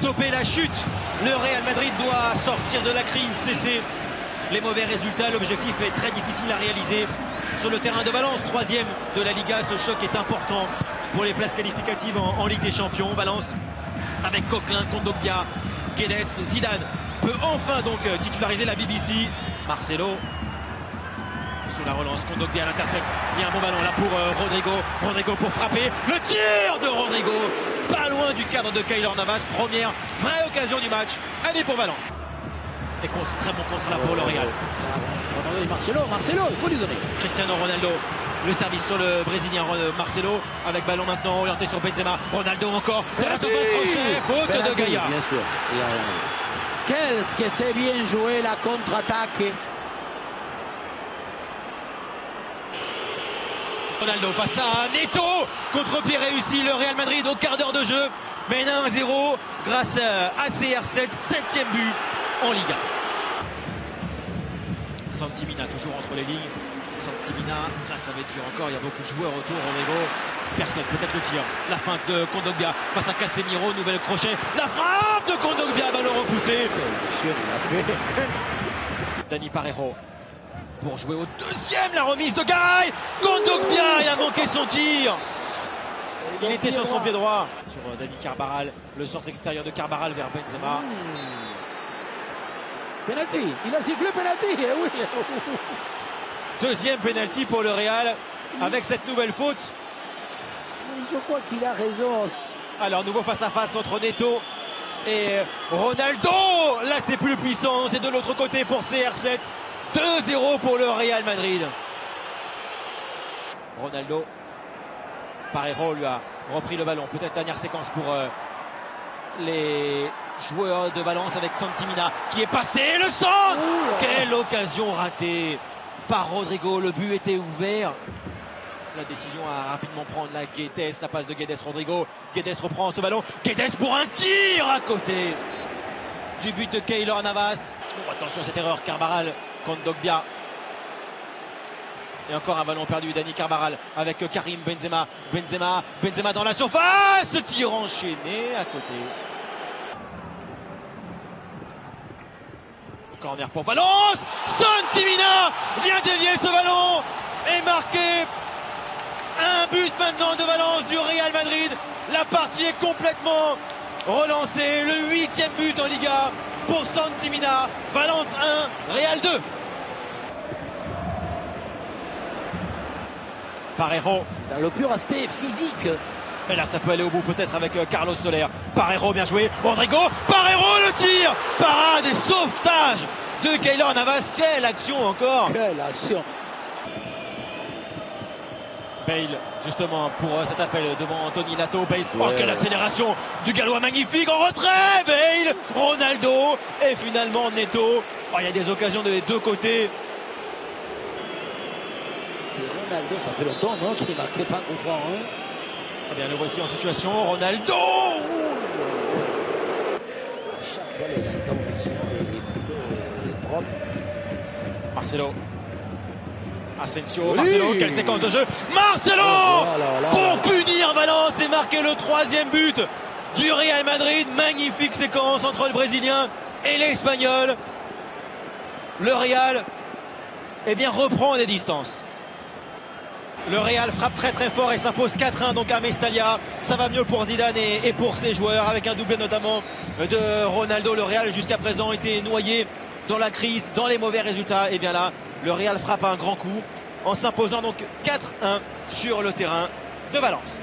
stopper la chute. Le Real Madrid doit sortir de la crise, cesser les mauvais résultats. L'objectif est très difficile à réaliser sur le terrain de Valence, 3e de la Liga. Ce choc est important pour les places qualificatives en Ligue des Champions. Valence avec Coquelin, Kondogbia, Guedes. Zidane peut enfin donc titulariser la BBC. Marcelo sur la relance, Kondogbia à l'intercept. Il y a un bon ballon là pour Rodrigo. Rodrigo pour frapper. Le tir de Rodrigo, pas loin du cadre de Keylor Navas. Première vraie occasion du match. Allez pour Valence. Et contre, très bon contre là pour le Real. Marcelo, il faut lui donner. Cristiano Ronaldo, le service sur le Brésilien Marcelo, avec ballon maintenant orienté sur Benzema. Ronaldo encore, de la surface crochet, faute de Gaïa. Bien sûr. Qu'est-ce que c'est bien joué la contre-attaque. Ronaldo face à Neto, contre-pied réussi, le Real Madrid au quart d'heure de jeu, mène 1-0 grâce à CR7, 7e but en Liga. Santi Mina toujours entre les lignes. Santi Mina, là ça va être dur encore, il y a beaucoup de joueurs autour. Rodrigo, personne, peut-être le tir. La feinte de Kondogbia face à Casemiro, nouvel crochet. La frappe de Kondogbia, ballon repoussé. Monsieur, il a fait. Dani Parejo pour jouer au deuxième, la remise de Garay. Kondogbia, il a manqué son tir. Il était sur son pied droit. Sur Dani Carvajal, le centre extérieur de Carvajal vers Benzema. Penalty, il a sifflé penalty, oui. Deuxième penalty pour le Real avec cette nouvelle faute. Je crois qu'il a raison. Alors nouveau face à face entre Neto et Ronaldo. Là c'est plus puissant, c'est de l'autre côté pour CR7. 2-0 pour le Real Madrid. Ronaldo. Parejo lui a repris le ballon. Peut-être dernière séquence pour les joueur de Valence avec Santi Mina qui est passé, le centre. Quelle occasion ratée par Rodrigo, le but était ouvert. La décision à rapidement prendre la Guedes, la passe de Guedes, Rodrigo. Guedes reprend ce ballon, Guedes pour un tir à côté du but de Keylor Navas. Oh, attention à cette erreur, Carvajal, Kondogbia. Et encore un ballon perdu, Dani Carvajal avec Karim Benzema. Benzema dans la surface, tir enchaîné à côté. Corner pour Valence. Santi Mina vient dévier ce ballon et marquer. Un but maintenant de Valence du Real Madrid. La partie est complètement relancée. Le 8e but en Liga pour Santi Mina. Valence 1, Real 2. Parejo. Dans le pur aspect physique. Et là, ça peut aller au bout peut-être avec Carlos Soler. Parejo, bien joué. Rodrigo, Parejo, le tir. Parade et sauvetage de Keylor Navas. Quelle action encore. Quelle action. Bale, justement, pour cet appel devant Anthony Lato. Bale, oh, quelle accélération du Gallois magnifique en retrait. Bale, Ronaldo et finalement Neto. Oh, il y a des occasions des deux côtés. Et Ronaldo, ça fait longtemps, non, qu'il ne marquait pas coup franc, hein. Eh bien, le voici en situation. Ronaldo. À chaque fois, l'intervention est plutôt propre. Marcelo. Asensio, Marcelo, quelle séquence de jeu. Marcelo pour punir Valence et marquer le 3e but du Real Madrid. Magnifique séquence entre le Brésilien et l'Espagnol. Le Real reprend des distances. Le Real frappe très très fort et s'impose 4-1 donc à Mestalla. Ça va mieux pour Zidane et pour ses joueurs avec un doublé notamment de Ronaldo. Le Real jusqu'à présent était noyé dans la crise, dans les mauvais résultats. Et bien là, le Real frappe un grand coup en s'imposant donc 4-1 sur le terrain de Valence.